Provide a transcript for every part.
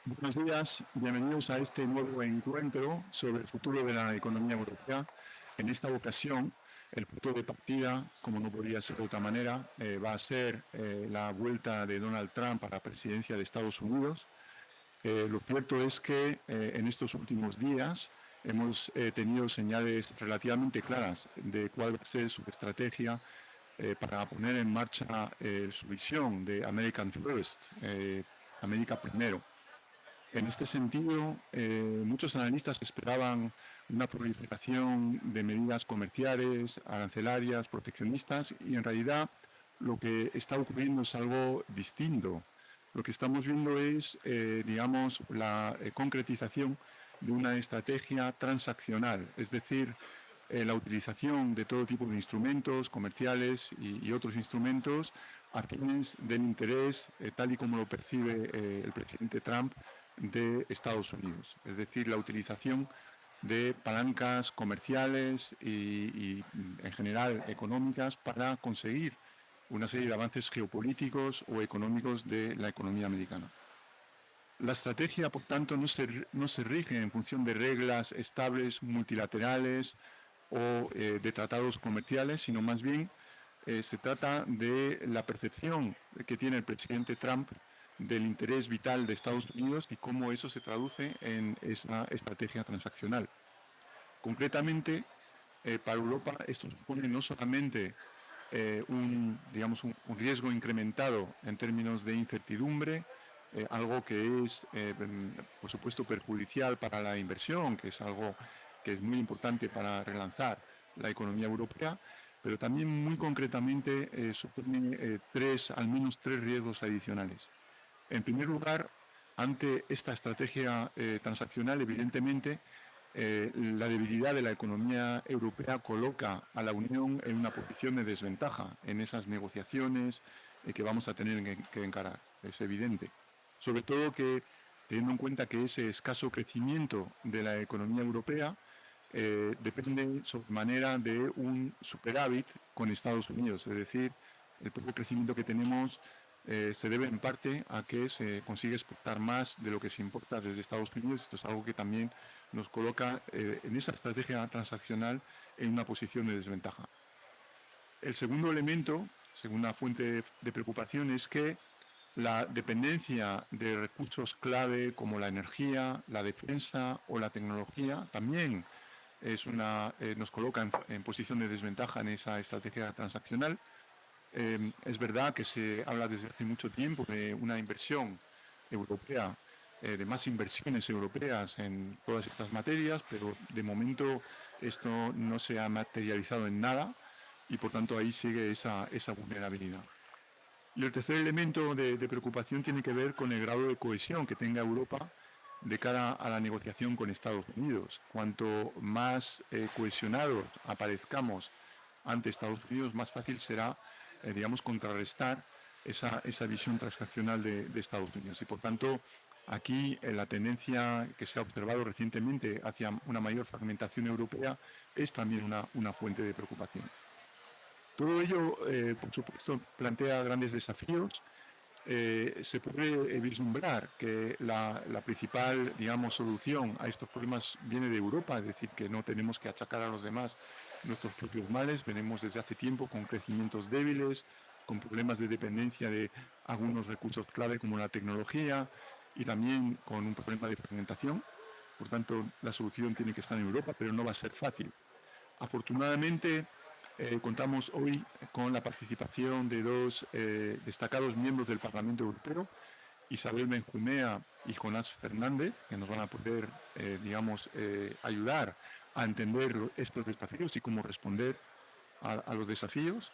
Buenos días, bienvenidos a este nuevo encuentro sobre el futuro de la economía europea. En esta ocasión, el punto de partida, como no podría ser de otra manera, va a ser la vuelta de Donald Trump a la presidencia de Estados Unidos. Lo cierto es que en estos últimos días hemos tenido señales relativamente claras de cuál va a ser su estrategia para poner en marcha su visión de American First, América primero. En este sentido, muchos analistas esperaban una proliferación de medidas comerciales, arancelarias, proteccionistas, y en realidad lo que está ocurriendo es algo distinto. Lo que estamos viendo es, digamos, la concretización de una estrategia transaccional, es decir, la utilización de todo tipo de instrumentos comerciales y otros instrumentos a fines del interés, tal y como lo percibe el presidente Trump, de Estados Unidos, es decir, la utilización de palancas comerciales y en general económicas para conseguir una serie de avances geopolíticos o económicos de la economía americana. La estrategia, por tanto, no se rige en función de reglas estables multilaterales o de tratados comerciales, sino más bien se trata de la percepción que tiene el presidente Trump del interés vital de Estados Unidos y cómo eso se traduce en esa estrategia transaccional. Concretamente, para Europa esto supone no solamente digamos, un riesgo incrementado en términos de incertidumbre, algo que es, por supuesto, perjudicial para la inversión, que es algo que es muy importante para relanzar la economía europea, pero también muy concretamente supone al menos tres riesgos adicionales. En primer lugar, ante esta estrategia transaccional, evidentemente, la debilidad de la economía europea coloca a la Unión en una posición de desventaja en esas negociaciones que vamos a tener que encarar. Es evidente. Sobre todo que, teniendo en cuenta que ese escaso crecimiento de la economía europea depende sobremanera de un superávit con Estados Unidos, es decir, el poco crecimiento que tenemos se debe en parte a que se consigue exportar más de lo que se importa desde Estados Unidos. Esto es algo que también nos coloca en esa estrategia transaccional en una posición de desventaja. El segundo elemento, segunda fuente de preocupación, es que la dependencia de recursos clave como la energía, la defensa o la tecnología también nos coloca en posición de desventaja en esa estrategia transaccional. Es verdad que se habla desde hace mucho tiempo de una inversión europea, de más inversiones europeas en todas estas materias, pero de momento esto no se ha materializado en nada y por tanto ahí sigue esa vulnerabilidad. Y el tercer elemento de preocupación tiene que ver con el grado de cohesión que tenga Europa de cara a la negociación con Estados Unidos. Cuanto más cohesionados aparezcamos ante Estados Unidos, más fácil será, digamos, contrarrestar esa visión transaccional de Estados Unidos. Y por tanto, aquí la tendencia que se ha observado recientemente hacia una mayor fragmentación europea es también una fuente de preocupación. Todo ello, por supuesto, plantea grandes desafíos. Se puede vislumbrar que la principal, digamos, solución a estos problemas viene de Europa, es decir, que no tenemos que achacar a los demás nuestros propios males. Venimos desde hace tiempo con crecimientos débiles, con problemas de dependencia de algunos recursos clave como la tecnología y también con un problema de fragmentación. Por tanto, la solución tiene que estar en Europa, pero no va a ser fácil. Afortunadamente, contamos hoy con la participación de dos destacados miembros del Parlamento Europeo, Isabel Benjumea y Jonás Fernández, que nos van a poder, digamos, ayudar a entender estos desafíos y cómo responder a los desafíos.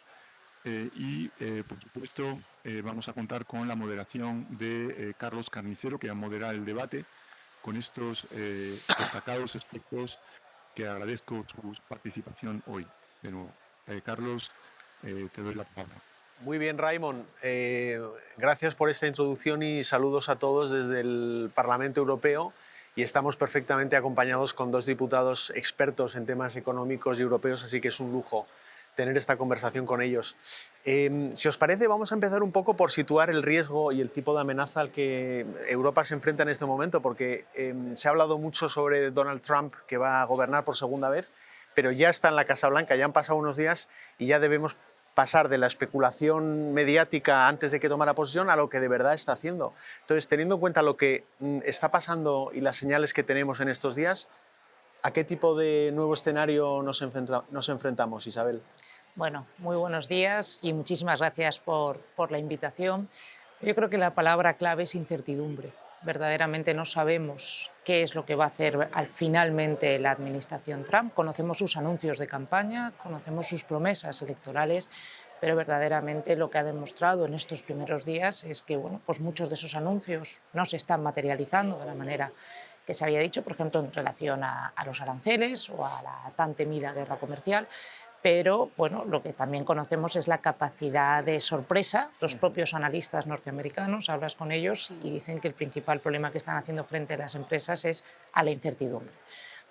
Por supuesto, vamos a contar con la moderación de Carlos Carnicero, que va a moderar el debate con estos destacados expertos que agradezco su participación hoy de nuevo. Carlos, te doy la palabra. Muy bien, Raimon. Gracias por esta introducción y saludos a todos desde el Parlamento Europeo. Y estamos perfectamente acompañados con dos diputados expertos en temas económicos y europeos, así que es un lujo tener esta conversación con ellos. Si os parece, vamos a empezar un poco por situar el riesgo y el tipo de amenaza al que Europa se enfrenta en este momento, porque se ha hablado mucho sobre Donald Trump, que va a gobernar por segunda vez, pero ya está en la Casa Blanca, ya han pasado unos días y ya debemos pasar de la especulación mediática antes de que tomara posesión a lo que de verdad está haciendo. Entonces, teniendo en cuenta lo que está pasando y las señales que tenemos en estos días, ¿a qué tipo de nuevo escenario nos enfrentamos, Isabel? Bueno, muy buenos días y muchísimas gracias por la invitación. Yo creo que la palabra clave es incertidumbre. Verdaderamente no sabemos qué es lo que va a hacer finalmente la administración Trump. Conocemos sus anuncios de campaña, conocemos sus promesas electorales, pero verdaderamente lo que ha demostrado en estos primeros días es que pues muchos de esos anuncios no se están materializando de la manera que se había dicho, por ejemplo, en relación a los aranceles o a la tan temida guerra comercial. Pero bueno, lo que también conocemos es la capacidad de sorpresa. Los propios analistas norteamericanos, hablas con ellos y dicen que el principal problema que están haciendo frente a las empresas es a la incertidumbre.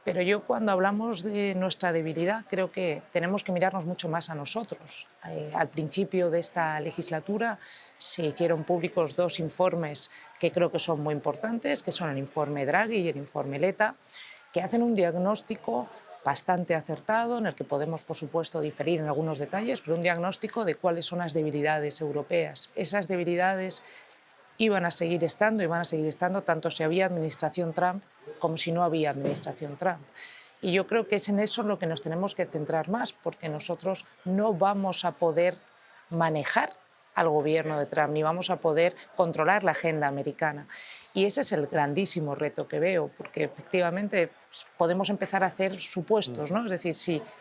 Pero yo, cuando hablamos de nuestra debilidad, creo que tenemos que mirarnos mucho más a nosotros. Al principio de esta legislatura se hicieron públicos dos informes que creo que son muy importantes, que son el informe Draghi y el informe Letta, que hacen un diagnóstico bastante acertado, en el que podemos, por supuesto, diferir en algunos detalles, pero un diagnóstico de cuáles son las debilidades europeas. Esas debilidades iban a seguir estando y van a seguir estando tanto si había administración Trump como si no había administración Trump. Y yo creo que es en eso en lo que nos tenemos que centrar más, porque nosotros no vamos a poder manejar al gobierno de Trump, ni vamos a poder controlar la agenda americana. Y ese es el grandísimo reto que veo, porque efectivamente podemos empezar a hacer supuestos, ¿no? Es decir,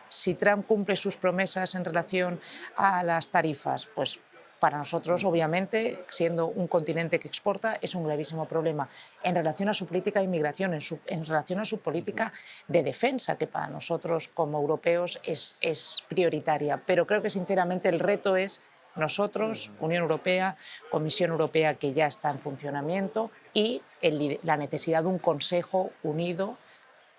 si Trump cumple sus promesas en relación a las tarifas, pues para nosotros, obviamente, siendo un continente que exporta, es un gravísimo problema en relación a su política de inmigración, en relación a su política de defensa, que para nosotros como europeos es prioritaria. Pero creo que, sinceramente, el reto es nosotros, Unión Europea, Comisión Europea, que ya está en funcionamiento, y la necesidad de un Consejo unido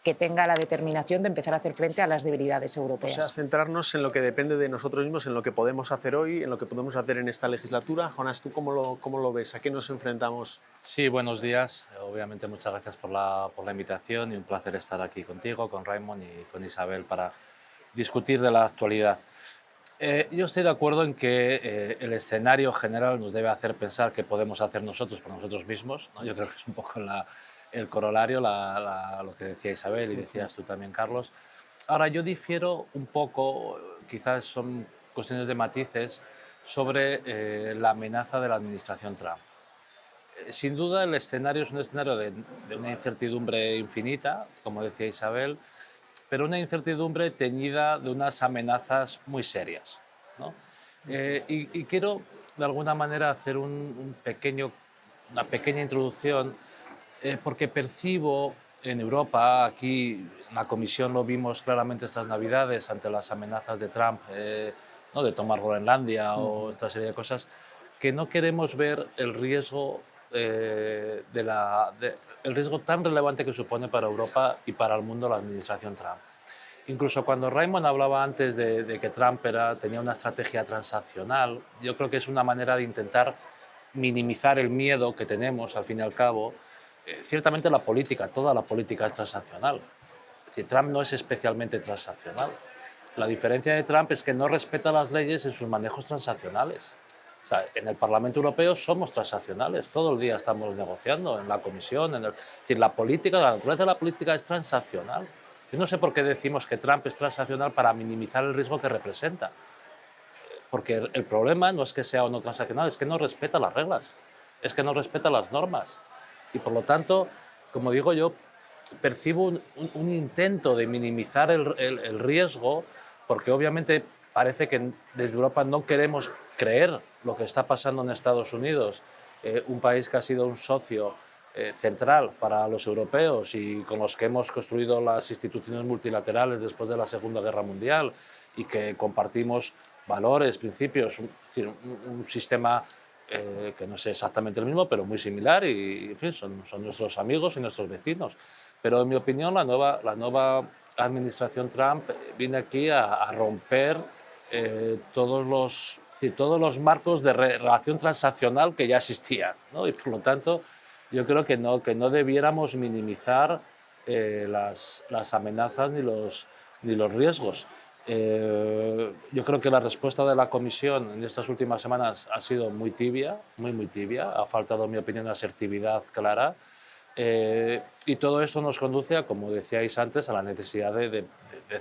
que tenga la determinación de empezar a hacer frente a las debilidades europeas. O sea, centrarnos en lo que depende de nosotros mismos, en lo que podemos hacer hoy, en lo que podemos hacer en esta legislatura. Jonás, ¿tú cómo lo ves? ¿A qué nos enfrentamos? Sí, buenos días. Obviamente muchas gracias por la invitación y un placer estar aquí contigo, con Raimon y con Isabel para discutir de la actualidad. Yo estoy de acuerdo en que el escenario general nos debe hacer pensar qué podemos hacer nosotros por nosotros mismos, ¿no? Yo creo que es un poco el corolario, lo que decía Isabel y decías tú también, Carlos. Ahora, yo difiero un poco, quizás son cuestiones de matices, sobre la amenaza de la administración Trump. Sin duda, el escenario es un escenario de una incertidumbre infinita, como decía Isabel, pero una incertidumbre teñida de unas amenazas muy serias, ¿no? Y quiero, de alguna manera, hacer una pequeña introducción, porque percibo en Europa, aquí en la Comisión lo vimos claramente estas Navidades ante las amenazas de Trump, ¿no?, de tomar Groenlandia o esta serie de cosas, que no queremos ver el riesgo, el riesgo tan relevante que supone para Europa y para el mundo la administración Trump. Incluso cuando Raimon hablaba antes de que Trump tenía una estrategia transaccional, yo creo que es una manera de intentar minimizar el miedo que tenemos, al fin y al cabo. Ciertamente la política, toda la política es transaccional. Es decir, Trump no es especialmente transaccional. La diferencia de Trump es que no respeta las leyes en sus manejos transaccionales. O sea, en el Parlamento Europeo somos transaccionales, todo el día estamos negociando, en la Comisión, es decir, la naturaleza de la política es transaccional. Yo no sé por qué decimos que Trump es transaccional para minimizar el riesgo que representa. Porque el problema no es que sea o no transaccional, es que no respeta las reglas, es que no respeta las normas. Y por lo tanto, como digo yo, percibo un intento de minimizar el riesgo, porque obviamente parece que desde Europa no queremos creer lo que está pasando en Estados Unidos, un país que ha sido un socio central para los europeos y con los que hemos construido las instituciones multilaterales después de la Segunda Guerra Mundial y que compartimos valores, principios, un sistema que no es exactamente el mismo, pero muy similar y en fin, son nuestros amigos y nuestros vecinos. Pero en mi opinión la nueva administración Trump viene aquí a romper todos los marcos de relación transaccional que ya existían, ¿no? Y por lo tanto, yo creo que no debiéramos minimizar las amenazas ni los riesgos. Yo creo que la respuesta de la Comisión en estas últimas semanas ha sido muy tibia, muy tibia. Ha faltado, en mi opinión, asertividad clara. Y todo esto nos conduce a, como decíais antes, a la necesidad de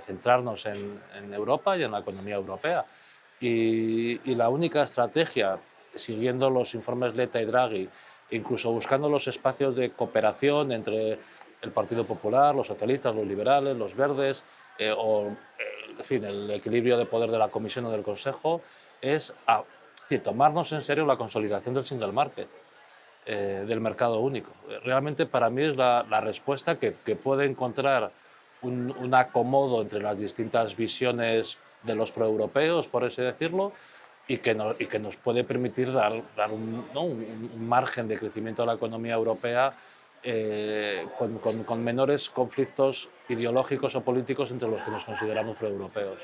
centrarnos en Europa y en la economía europea. Y la única estrategia, siguiendo los informes Letta y Draghi, incluso buscando los espacios de cooperación entre el Partido Popular, los socialistas, los liberales, los verdes, en fin, el equilibrio de poder de la Comisión o del Consejo, es tomarnos en serio la consolidación del single market, del mercado único. Realmente para mí es la respuesta que puede encontrar un acomodo entre las distintas visiones de los proeuropeos, por así decirlo, y que nos puede permitir dar un margen de crecimiento a la economía europea con menores conflictos ideológicos o políticos entre los que nos consideramos proeuropeos.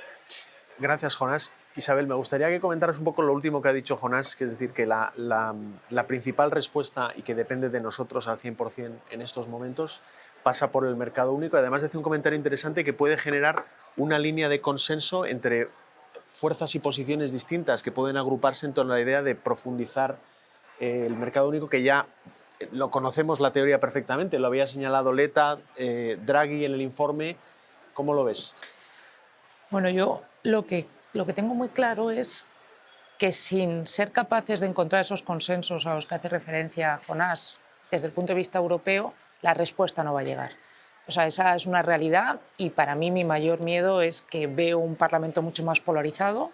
Gracias, Jonás. Isabel, me gustaría que comentaras un poco lo último que ha dicho Jonás, que es decir, que la principal respuesta, y que depende de nosotros al 100% en estos momentos, pasa por el mercado único. Además, hace un comentario interesante que puede generar una línea de consenso entre fuerzas y posiciones distintas que pueden agruparse en torno a la idea de profundizar el mercado único, que ya lo conocemos la teoría perfectamente, lo había señalado Letta, Draghi en el informe. ¿Cómo lo ves? Bueno, yo lo que tengo muy claro es que sin ser capaces de encontrar esos consensos a los que hace referencia Jonás desde el punto de vista europeo, la respuesta no va a llegar. O sea, esa es una realidad y para mí mi mayor miedo es que veo un Parlamento mucho más polarizado,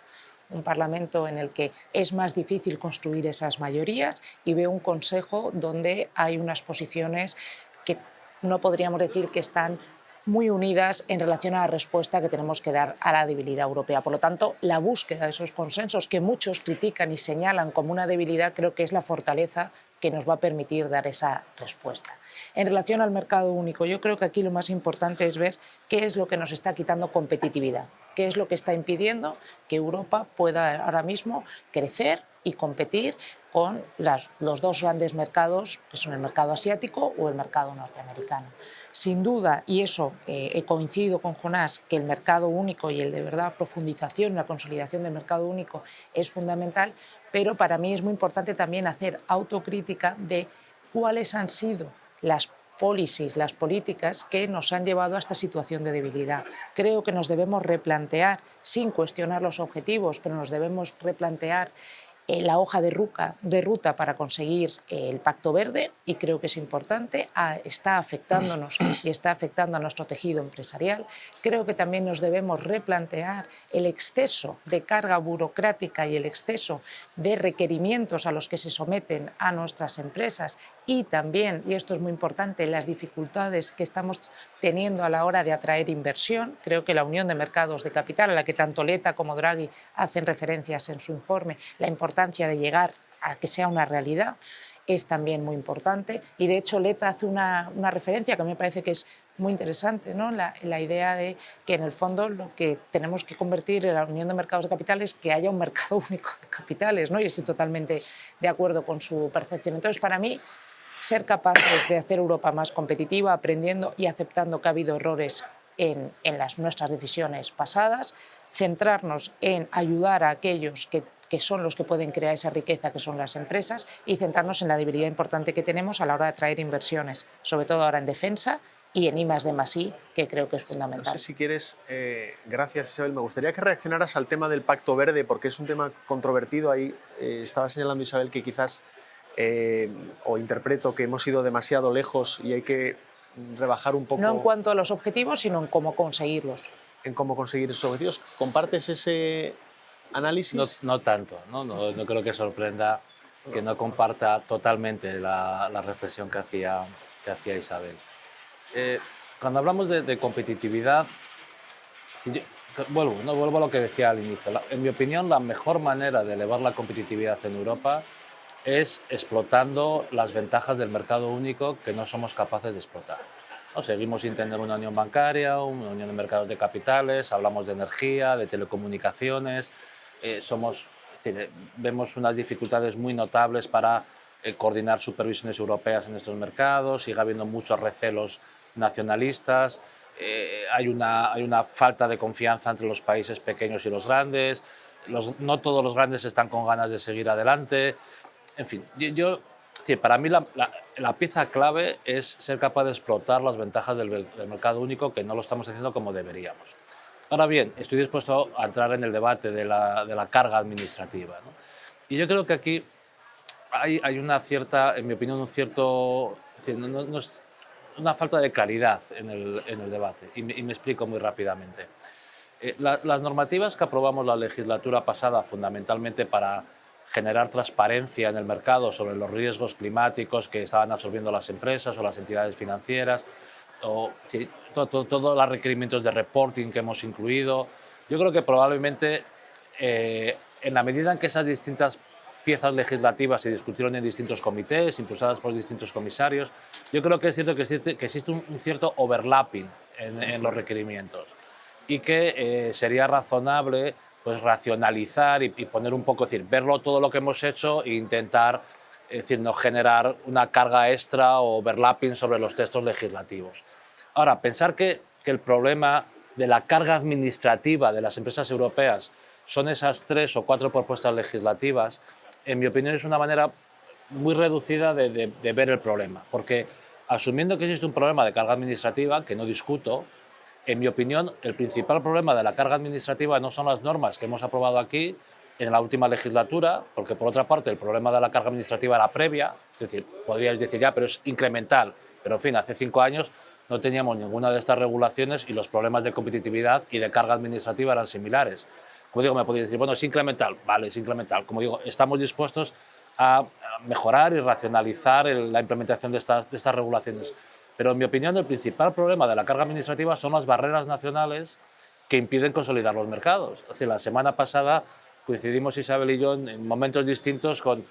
un Parlamento en el que es más difícil construir esas mayorías, y veo un Consejo donde hay unas posiciones que no podríamos decir que están muy unidas en relación a la respuesta que tenemos que dar a la debilidad europea. Por lo tanto, la búsqueda de esos consensos que muchos critican y señalan como una debilidad, creo que es la fortaleza que nos va a permitir dar esa respuesta. En relación al mercado único, yo creo que aquí lo más importante es ver qué es lo que nos está quitando competitividad, qué es lo que está impidiendo que Europa pueda ahora mismo crecer y competir con los dos grandes mercados, que son el mercado asiático o el mercado norteamericano. Sin duda, y eso he coincidido con Jonás, que el mercado único y el de verdad profundización, la consolidación del mercado único es fundamental, pero para mí es muy importante también hacer autocrítica de cuáles han sido las policies, las políticas que nos han llevado a esta situación de debilidad. Creo que nos debemos replantear, sin cuestionar los objetivos, pero nos debemos replantear la hoja de ruta para conseguir el Pacto Verde, y creo que es importante, está afectándonos y está afectando a nuestro tejido empresarial. Creo que también nos debemos replantear el exceso de carga burocrática y el exceso de requerimientos a los que se someten a nuestras empresas, y también, y esto es muy importante, las dificultades que estamos teniendo a la hora de atraer inversión. Creo que la Unión de Mercados de Capital, a la que tanto Letta como Draghi hacen referencias en su informe, la importancia de llegar a que sea una realidad es también muy importante, y de hecho Letta hace una referencia que a mí me parece que es muy interesante, ¿no? La idea de que en el fondo lo que tenemos que convertir en la Unión de Mercados de Capitales es que haya un mercado único de capitales, ¿no? Y estoy totalmente de acuerdo con su percepción. Entonces, para mí, ser capaces de hacer Europa más competitiva, aprendiendo y aceptando que ha habido errores en nuestras decisiones pasadas, centrarnos en ayudar a aquellos que son los que pueden crear esa riqueza, que son las empresas, y centrarnos en la debilidad importante que tenemos a la hora de atraer inversiones, sobre todo ahora en defensa y en I+D+I, que creo que es fundamental. No sé si quieres, gracias Isabel, me gustaría que reaccionaras al tema del Pacto Verde, porque es un tema controvertido. Ahí estaba señalando Isabel que quizás, o interpreto que hemos ido demasiado lejos y hay que rebajar un poco. No en cuanto a los objetivos, sino en cómo conseguirlos. En cómo conseguir esos objetivos. ¿Compartes ese análisis? No tanto, no creo que sorprenda que no comparta totalmente la reflexión que hacía Isabel. Cuando hablamos de competitividad, vuelvo a lo que decía al inicio. En mi opinión, la mejor manera de elevar la competitividad en Europa es explotando las ventajas del mercado único que no somos capaces de explotar. ¿no? Seguimos sin tener una unión bancaria, una unión de mercados de capitales, hablamos de energía, de telecomunicaciones, es decir, vemos unas dificultades muy notables para coordinar supervisiones europeas en estos mercados, sigue habiendo muchos recelos nacionalistas, hay una falta de confianza entre los países pequeños y los grandes, no todos los grandes están con ganas de seguir adelante, en fin, es decir, para mí la pieza clave es ser capaz de explotar las ventajas del mercado único, que no lo estamos haciendo como deberíamos. Ahora bien, estoy dispuesto a entrar en el debate de la carga administrativa, ¿no? Y yo creo que aquí hay una cierta, en mi opinión, una falta de claridad en el debate, y me explico muy rápidamente. Las normativas que aprobamos la legislatura pasada, fundamentalmente para generar transparencia en el mercado sobre los riesgos climáticos que estaban absorbiendo las empresas o las entidades financieras, o sí, todos los requerimientos de reporting que hemos incluido, yo creo que probablemente en la medida en que esas distintas piezas legislativas se discutieron en distintos comités, impulsadas por distintos comisarios, yo creo que es cierto que existe un cierto overlapping en los requerimientos y que sería razonable pues, racionalizar y poner un poco, es decir, verlo todo lo que hemos hecho e intentar, es decir, no generar una carga extra o overlapping sobre los textos legislativos. Ahora, pensar que el problema de la carga administrativa de las empresas europeas son esas 3 o 4 propuestas legislativas, en mi opinión es una manera muy reducida de ver el problema, porque asumiendo que existe un problema de carga administrativa, que no discuto, en mi opinión el principal problema de la carga administrativa no son las normas que hemos aprobado aquí en la última legislatura, porque por otra parte el problema de la carga administrativa era previa, es decir, podríais decir ya, pero es incremental, pero en fin, hace 5 años no teníamos ninguna de estas regulaciones y los problemas de competitividad y de carga administrativa eran similares. Como digo, me podéis decir, bueno, es incremental, vale, es incremental. Como digo, estamos dispuestos a mejorar y racionalizar la implementación de estas regulaciones. Pero en mi opinión el principal problema de la carga administrativa son las barreras nacionales que impiden consolidar los mercados. Es decir, la semana pasada coincidimos Isabel y yo en momentos distintos con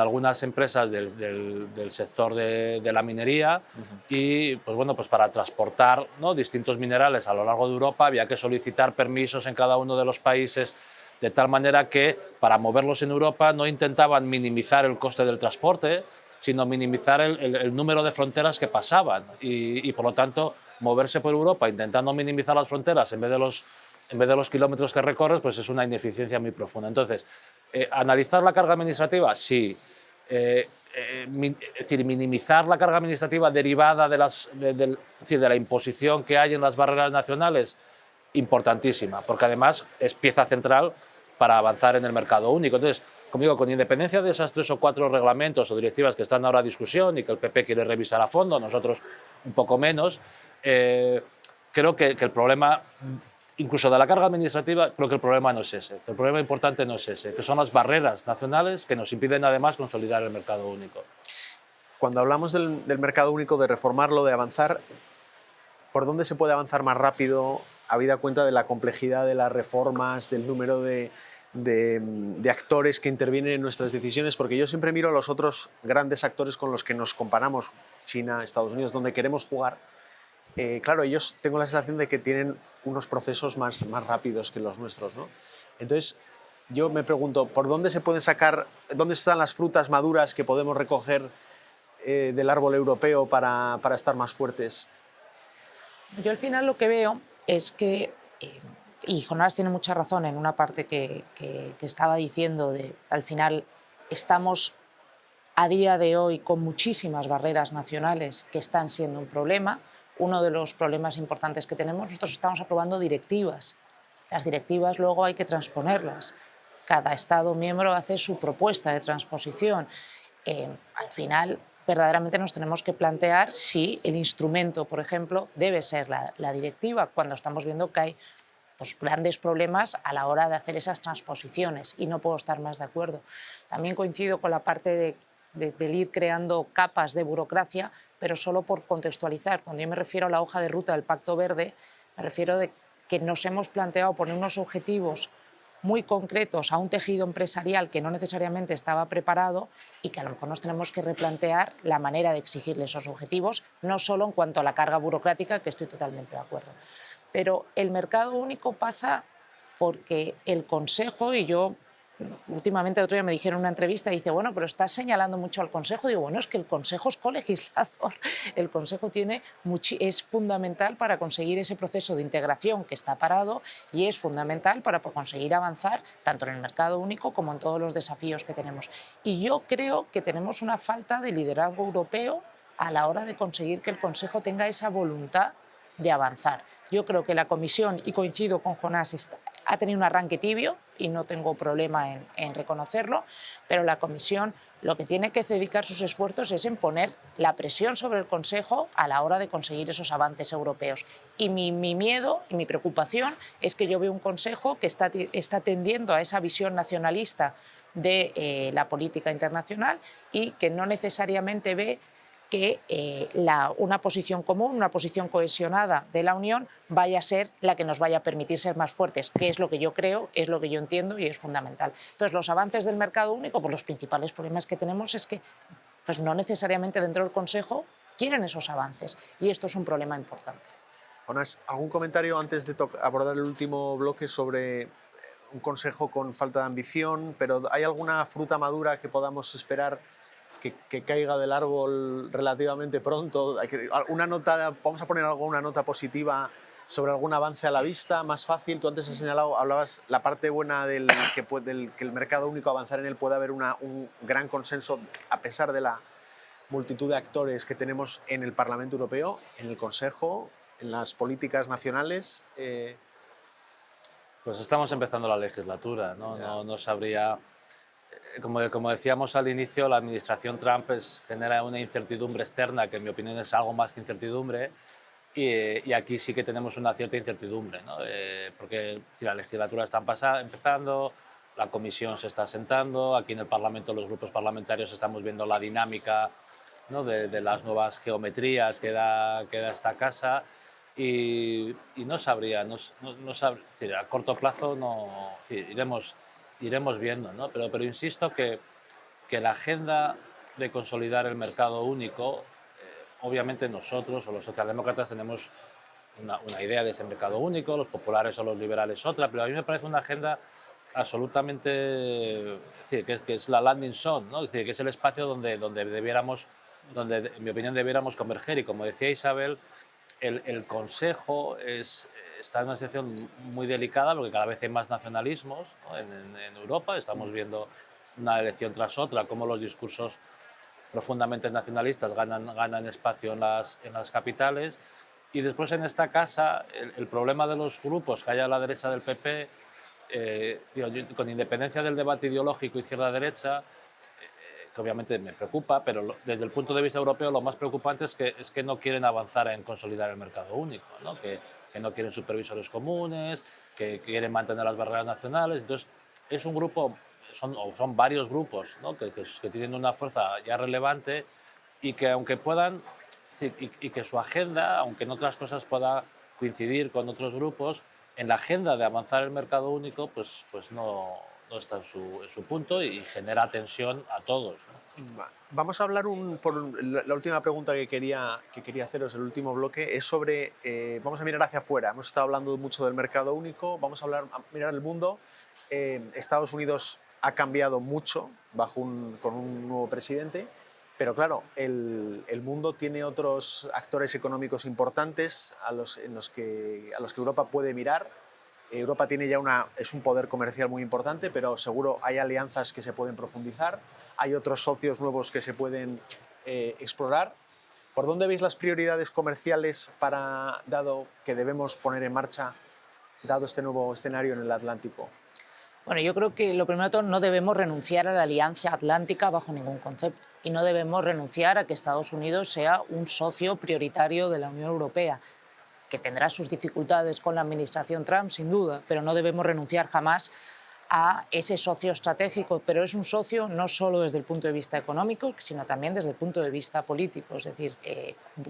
algunas empresas del sector de la minería y pues bueno, pues para transportar, ¿no?, distintos minerales a lo largo de Europa había que solicitar permisos en cada uno de los países de tal manera que para moverlos en Europa no intentaban minimizar el coste del transporte, sino minimizar el número de fronteras que pasaban y por lo tanto moverse por Europa intentando minimizar las fronteras en vez de los kilómetros que recorres, pues es una ineficiencia muy profunda. Entonces, ¿analizar la carga administrativa? Sí. Es decir, minimizar la carga administrativa derivada de la imposición que hay en las barreras nacionales, importantísima, porque además es pieza central para avanzar en el mercado único. Entonces, como digo, con independencia de esas 3 o 4 reglamentos o directivas que están ahora a discusión y que el PP quiere revisar a fondo, nosotros un poco menos, creo que el problema, incluso de la carga administrativa, creo que el problema no es ese. El problema importante no es ese, que son las barreras nacionales que nos impiden además consolidar el mercado único. Cuando hablamos del mercado único, de reformarlo, de avanzar, ¿por dónde se puede avanzar más rápido, habida cuenta de la complejidad de las reformas, del número de actores que intervienen en nuestras decisiones? Porque yo siempre miro a los otros grandes actores con los que nos comparamos, China, Estados Unidos, donde queremos jugar. Claro, ellos tengo la sensación de que tienen unos procesos más rápidos que los nuestros, ¿no? Entonces, yo me pregunto, ¿por dónde se pueden sacar, dónde están las frutas maduras que podemos recoger del árbol europeo para estar más fuertes? Yo al final lo que veo es que, y Jonás tiene mucha razón en una parte que estaba diciendo, al final estamos a día de hoy con muchísimas barreras nacionales que están siendo un problema. Uno de los problemas importantes que tenemos, nosotros estamos aprobando directivas. Las directivas luego hay que transponerlas. Cada Estado miembro hace su propuesta de transposición. Al final, verdaderamente nos tenemos que plantear si el instrumento, por ejemplo, debe ser la directiva, cuando estamos viendo que hay pues, grandes problemas a la hora de hacer esas transposiciones, y no puedo estar más de acuerdo. También coincido con la parte del ir creando capas de burocracia, pero solo por contextualizar. Cuando yo me refiero a la hoja de ruta del Pacto Verde, me refiero de que nos hemos planteado poner unos objetivos muy concretos a un tejido empresarial que no necesariamente estaba preparado y que a lo mejor nos tenemos que replantear la manera de exigirle esos objetivos, no solo en cuanto a la carga burocrática, que estoy totalmente de acuerdo. Pero el mercado único pasa porque el Consejo, y yo últimamente el otro día me dijeron en una entrevista, dice, bueno, pero estás señalando mucho al Consejo. Digo, bueno, es que el Consejo es colegislador. El Consejo es fundamental para conseguir ese proceso de integración que está parado y es fundamental para conseguir avanzar tanto en el mercado único como en todos los desafíos que tenemos. Y yo creo que tenemos una falta de liderazgo europeo a la hora de conseguir que el Consejo tenga esa voluntad de avanzar. Yo creo que la Comisión, y coincido con Jonás, ha tenido un arranque tibio y no tengo problema en reconocerlo, pero la Comisión lo que tiene que dedicar sus esfuerzos es en poner la presión sobre el Consejo a la hora de conseguir esos avances europeos. Y mi miedo y mi preocupación es que yo veo un Consejo que está tendiendo a esa visión nacionalista de la política internacional y que no necesariamente ve que una posición común, una posición cohesionada de la Unión vaya a ser la que nos vaya a permitir ser más fuertes, que es lo que yo creo, es lo que yo entiendo y es fundamental. Entonces, los avances del mercado único, pues los principales problemas que tenemos es que pues no necesariamente dentro del Consejo quieren esos avances y esto es un problema importante. Jonás, ¿algún comentario antes de abordar el último bloque sobre un Consejo con falta de ambición? ¿Pero hay alguna fruta madura que podamos esperar que caiga del árbol relativamente pronto? Una nota, vamos a poner una nota positiva sobre algún avance a la vista, más fácil. Tú antes has señalado, hablabas la parte buena que el mercado único, avanzar en él, puede haber un gran consenso a pesar de la multitud de actores que tenemos en el Parlamento Europeo, en el Consejo, en las políticas nacionales. Pues estamos empezando la legislatura, ¿no? No sabría... Como decíamos al inicio, la administración Trump genera una incertidumbre externa que en mi opinión es algo más que incertidumbre y aquí sí que tenemos una cierta incertidumbre, ¿no? Porque si la legislatura está empezando, la comisión se está sentando, aquí en el Parlamento los grupos parlamentarios estamos viendo la dinámica, ¿no? de las nuevas geometrías que da esta casa y no sabría, a corto plazo iremos viendo, ¿no? Pero insisto que la agenda de consolidar el mercado único, obviamente nosotros o los socialdemócratas tenemos una idea de ese mercado único, los populares o los liberales otra, pero a mí me parece una agenda absolutamente, es decir, que es la landing zone, ¿no? Es decir, que es el espacio donde en mi opinión debiéramos converger y como decía Isabel, el Consejo está en una situación muy delicada porque cada vez hay más nacionalismos, ¿no? en Europa. Estamos viendo una elección tras otra, cómo los discursos profundamente nacionalistas ganan espacio en las capitales. Y después en esta casa, el problema de los grupos que hay a la derecha del PP, con independencia del debate ideológico izquierda-derecha, que obviamente me preocupa, pero desde el punto de vista europeo lo más preocupante es que no quieren avanzar en consolidar el mercado único, ¿no? Que no quieren supervisores comunes, que quieren mantener las barreras nacionales. Entonces, es un grupo, son varios grupos, ¿no? que tienen una fuerza ya relevante y que aunque puedan, y que su agenda, aunque en otras cosas pueda coincidir con otros grupos, en la agenda de avanzar el mercado único, pues no está en su punto y genera tensión a todos, ¿no? Vamos a hablar la última pregunta que quería haceros, el último bloque, es sobre, vamos a mirar hacia afuera. Hemos estado hablando mucho del mercado único, vamos a mirar el mundo. Estados Unidos ha cambiado mucho con un nuevo presidente, pero claro, el mundo tiene otros actores económicos importantes a los que Europa puede mirar. Europa tiene ya es un poder comercial muy importante, pero seguro hay alianzas que se pueden profundizar, hay otros socios nuevos que se pueden explorar. ¿Por dónde veis las prioridades comerciales dado que debemos poner en marcha, dado este nuevo escenario en el Atlántico? Bueno, yo creo que lo primero de todo no debemos renunciar a la Alianza Atlántica bajo ningún concepto y no debemos renunciar a que Estados Unidos sea un socio prioritario de la Unión Europea, que tendrá sus dificultades con la administración Trump, sin duda, pero no debemos renunciar jamás a ese socio estratégico, pero es un socio no solo desde el punto de vista económico, sino también desde el punto de vista político. Es decir,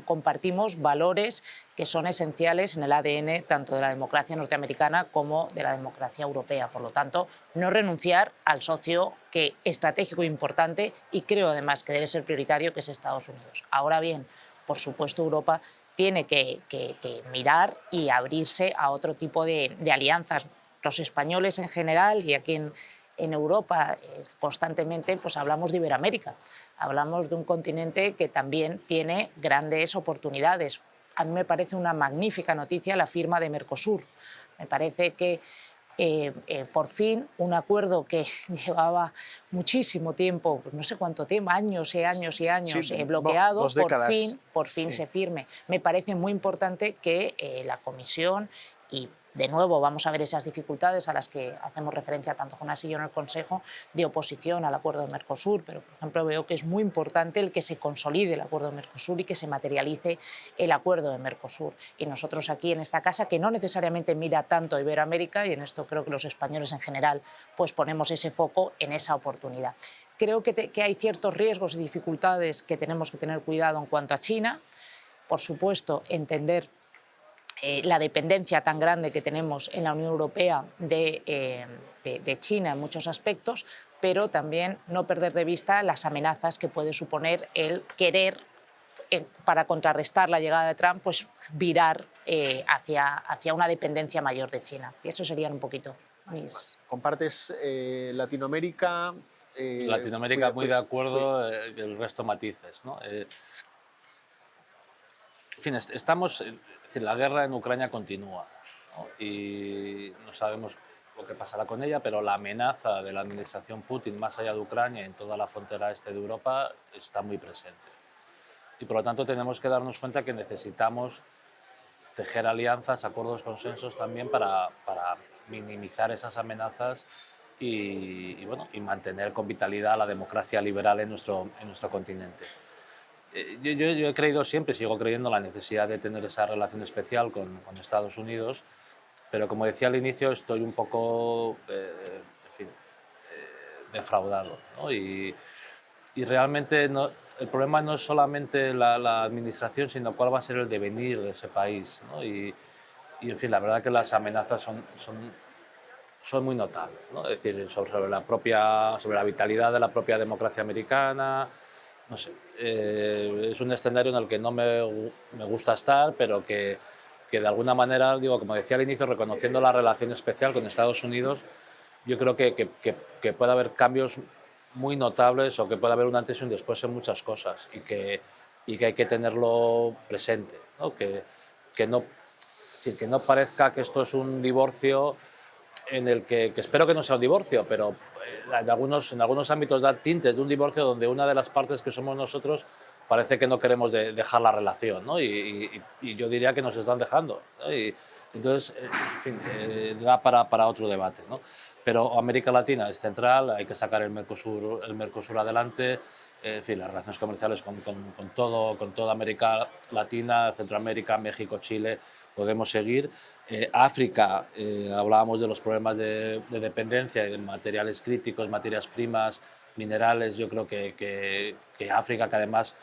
compartimos valores que son esenciales en el ADN tanto de la democracia norteamericana como de la democracia europea. Por lo tanto, no renunciar al socio que estratégico e importante, y creo además que debe ser prioritario, que es Estados Unidos. Ahora bien, por supuesto, Europa tiene que mirar y abrirse a otro tipo de alianzas. Los españoles en general y aquí en Europa constantemente pues hablamos de Iberoamérica, hablamos de un continente que también tiene grandes oportunidades. A mí me parece una magnífica noticia la firma de Mercosur. Me parece que por fin un acuerdo que llevaba muchísimo tiempo, pues no sé cuánto tiempo, años y años y años Sí, bloqueado, dos décadas. por fin Sí. se firme. Me parece muy importante que la Comisión, y de nuevo vamos a ver esas dificultades a las que hacemos referencia tanto Jonás y yo en el Consejo, de oposición al acuerdo de Mercosur, pero por ejemplo veo que es muy importante el que se consolide el acuerdo de Mercosur y que se materialice el acuerdo de Mercosur. Y nosotros aquí en esta casa, que no necesariamente mira tanto a Iberoamérica, y en esto creo que los españoles en general pues ponemos ese foco en esa oportunidad. Creo que hay ciertos riesgos y dificultades que tenemos que tener cuidado en cuanto a China. Por supuesto, entender la dependencia tan grande que tenemos en la Unión Europea de China en muchos aspectos, pero también no perder de vista las amenazas que puede suponer el querer, para contrarrestar la llegada de Trump, pues virar hacia una dependencia mayor de China. Y eso serían un poquito mis... ¿Compartes Latinoamérica? Latinoamérica muy de acuerdo, el resto matices, ¿no? En fin, estamos... Es decir, la guerra en Ucrania continúa, ¿no? Y no sabemos lo que pasará con ella, pero la amenaza de la administración Putin más allá de Ucrania, en toda la frontera este de Europa, está muy presente. Y por lo tanto tenemos que darnos cuenta que necesitamos tejer alianzas, acuerdos, consensos también para minimizar esas amenazas y mantener con vitalidad la democracia liberal en nuestro continente. Yo he creído siempre, sigo creyendo, la necesidad de tener esa relación especial con Estados Unidos, pero como decía al inicio, estoy un poco defraudado, ¿no? Y realmente el problema no es solamente la administración, sino cuál va a ser el devenir de ese país, ¿no? Y en fin, la verdad que las amenazas son muy notables, ¿no? Es decir, sobre la vitalidad de la propia democracia americana. No sé, es un escenario en el que no me gusta estar, pero que de alguna manera, digo, como decía al inicio, reconociendo la relación especial con Estados Unidos, yo creo que puede haber cambios muy notables o que puede haber un antes y un después en muchas cosas y que hay que tenerlo presente, ¿no? Que no parezca que esto es un divorcio en el que espero que no sea un divorcio, pero en algunos ámbitos da tintes de un divorcio donde una de las partes que somos nosotros parece que no queremos dejar la relación, ¿no? Y yo diría que nos están dejando, ¿no? Y entonces, en fin, da para otro debate, ¿no? Pero América Latina es central, hay que sacar el Mercosur adelante, en fin, las relaciones comerciales con toda América Latina, Centroamérica, México, Chile, podemos seguir. África, hablábamos de los problemas de dependencia y de materiales críticos, materias primas, minerales. Yo creo que África, que además,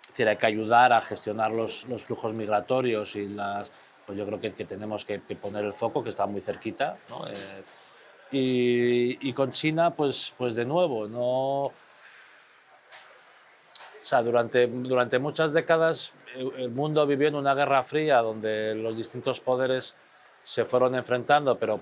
es decir, hay que ayudar a gestionar los flujos migratorios pues yo creo que tenemos que poner el foco, que está muy cerquita, ¿no? Y con China, pues de nuevo, no... O sea, durante muchas décadas el mundo vivió en una guerra fría donde los distintos poderes se fueron enfrentando, pero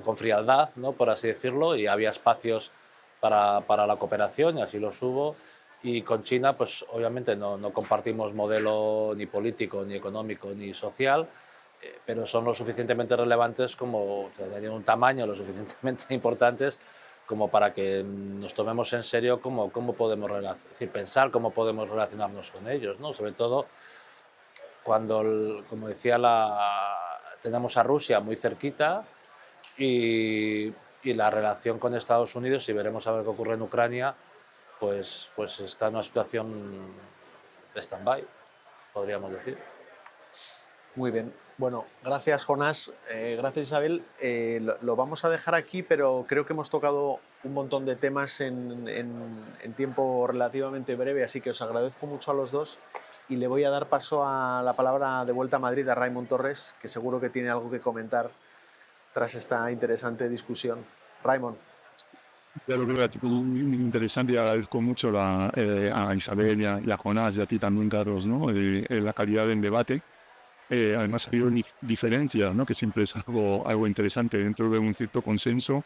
con frialdad, ¿no? Por así decirlo, y había espacios para la cooperación, y así los hubo. Y con China, pues obviamente no compartimos modelo ni político, ni económico, ni social, pero son lo suficientemente relevantes tienen un tamaño lo suficientemente importantes como para que nos tomemos en serio cómo podemos pensar cómo podemos relacionarnos con ellos, ¿no? Sobre todo cuando, como decía, tenemos a Rusia muy cerquita y la relación con Estados Unidos, y veremos a ver qué ocurre en Ucrania, pues está en una situación de stand-by, podríamos decir. Muy bien. Bueno, gracias Jonás, gracias Isabel. Lo vamos a dejar aquí, pero creo que hemos tocado un montón de temas en tiempo relativamente breve, así que os agradezco mucho a los dos y le voy a dar paso a la palabra de vuelta a Madrid a Raimon Torres, que seguro que tiene algo que comentar tras esta interesante discusión. Raimon. Claro, creo que ha sido muy interesante y agradezco mucho a Isabel y a Jonás y a ti también, Carlos, ¿no? La calidad del debate. Además, ha habido diferencias, ¿no? Que siempre es algo interesante dentro de un cierto consenso.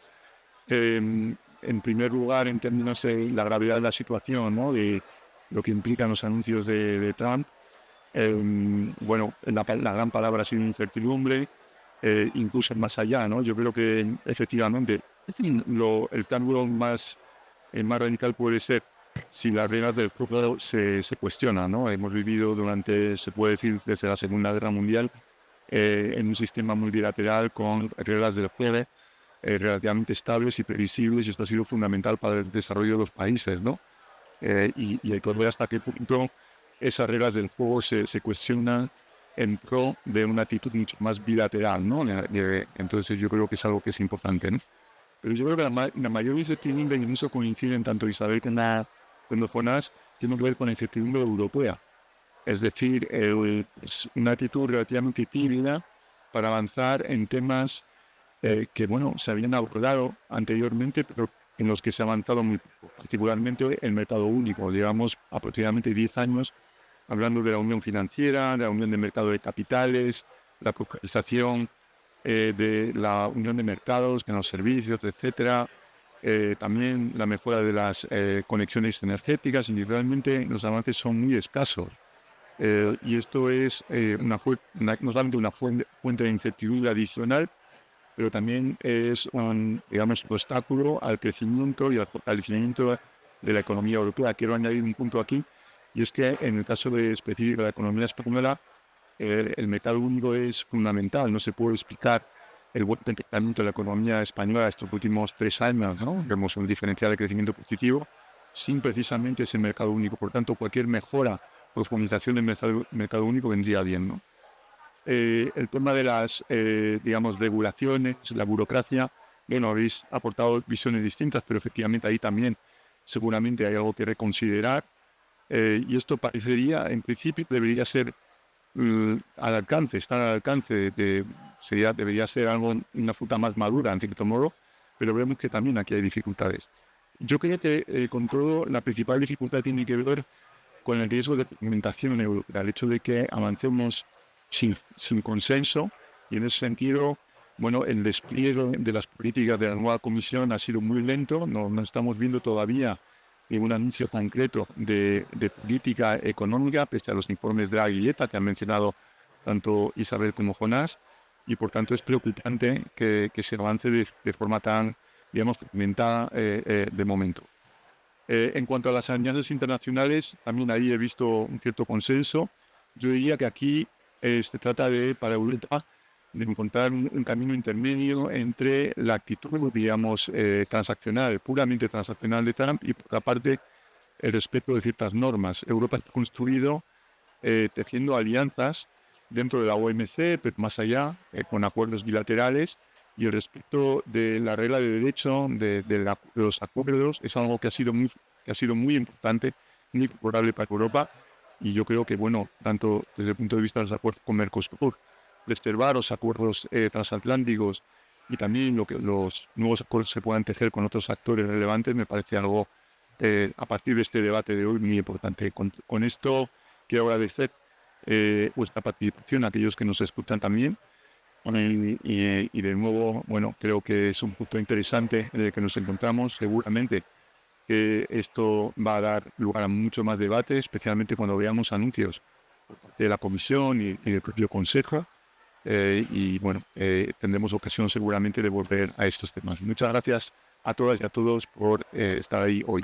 En primer lugar, en términos de la gravedad de la situación, ¿no? De lo que implican los anuncios de Trump. Bueno, la gran palabra ha sido incertidumbre, incluso más allá, ¿no? Yo creo que efectivamente el cambio más radical puede ser si las reglas del juego se cuestionan, ¿no? Hemos vivido se puede decir, desde la Segunda Guerra Mundial, en un sistema multilateral con reglas del juego relativamente estables y previsibles, y esto ha sido fundamental para el desarrollo de los países, ¿no? Y hay que ver hasta qué punto esas reglas del juego se cuestionan en pro de una actitud mucho más bilateral, ¿no? Entonces yo creo que es algo que es importante, ¿no? Pero yo creo que la mayor incertidumbre, y en eso coinciden tanto Isabel como Jonás, tiene que ver con la incertidumbre europea. Es decir, es una actitud relativamente tímida para avanzar en temas que, bueno, se habían abordado anteriormente, pero en los que se ha avanzado muy poco, particularmente el mercado único. Llevamos aproximadamente 10 años hablando de la unión financiera, de la unión de mercado de capitales, la popularización de la unión de mercados, de los servicios, etcétera. También la mejora de las conexiones energéticas, y realmente los avances son muy escasos. Y esto es no solamente una fuente de incertidumbre adicional, pero también es un obstáculo al crecimiento y al fortalecimiento de la economía europea. Quiero añadir un punto aquí, y es que en el caso específico de la economía española, el mercado único es fundamental. No se puede explicar el buen comportamiento de la economía española estos últimos 3 años, ¿no? Vemos un diferencial de crecimiento positivo sin precisamente ese mercado único. Por tanto, cualquier mejora o optimización del mercado único vendría bien, ¿no? El tema de las, regulaciones, la burocracia, bueno, habéis aportado visiones distintas, pero efectivamente ahí también seguramente hay algo que reconsiderar. Y esto parecería, en principio, debería ser estar al alcance debería ser una fruta más madura, en cierto modo, pero vemos que también aquí hay dificultades. Yo creo que, con todo, la principal dificultad tiene que ver con el riesgo de fragmentación europea, el hecho de que avancemos sin consenso, y en ese sentido, bueno, el despliegue de las políticas de la nueva Comisión ha sido muy lento. No estamos viendo todavía ningún anuncio concreto de política económica, pese a los informes de Draghi y ETA que han mencionado tanto Isabel como Jonás, y por tanto es preocupante que se avance de forma tan, fragmentada de momento. En cuanto a las alianzas internacionales, también ahí he visto un cierto consenso. Yo diría que aquí se trata para Europa de encontrar un camino intermedio entre la actitud, transaccional, puramente transaccional de Trump, y por otra parte el respeto de ciertas normas. Europa está construido tejiendo alianzas dentro de la OMC, pero más allá, con acuerdos bilaterales, y el respeto de la regla de derecho, de los acuerdos, es algo que ha sido muy importante, muy favorable para Europa. Y yo creo que, bueno, tanto desde el punto de vista de los acuerdos con Mercosur, preservar los acuerdos transatlánticos, y también los nuevos acuerdos se puedan tejer con otros actores relevantes, me parece algo, a partir de este debate de hoy, muy importante. Con esto quiero agradecer vuestra participación a aquellos que nos escuchan también. Y de nuevo, bueno, creo que es un punto interesante en el que nos encontramos. Seguramente que esto va a dar lugar a mucho más debate, especialmente cuando veamos anuncios de la Comisión y del propio Consejo. Y bueno, tendremos ocasión seguramente de volver a estos temas. Muchas gracias a todas y a todos por estar ahí hoy.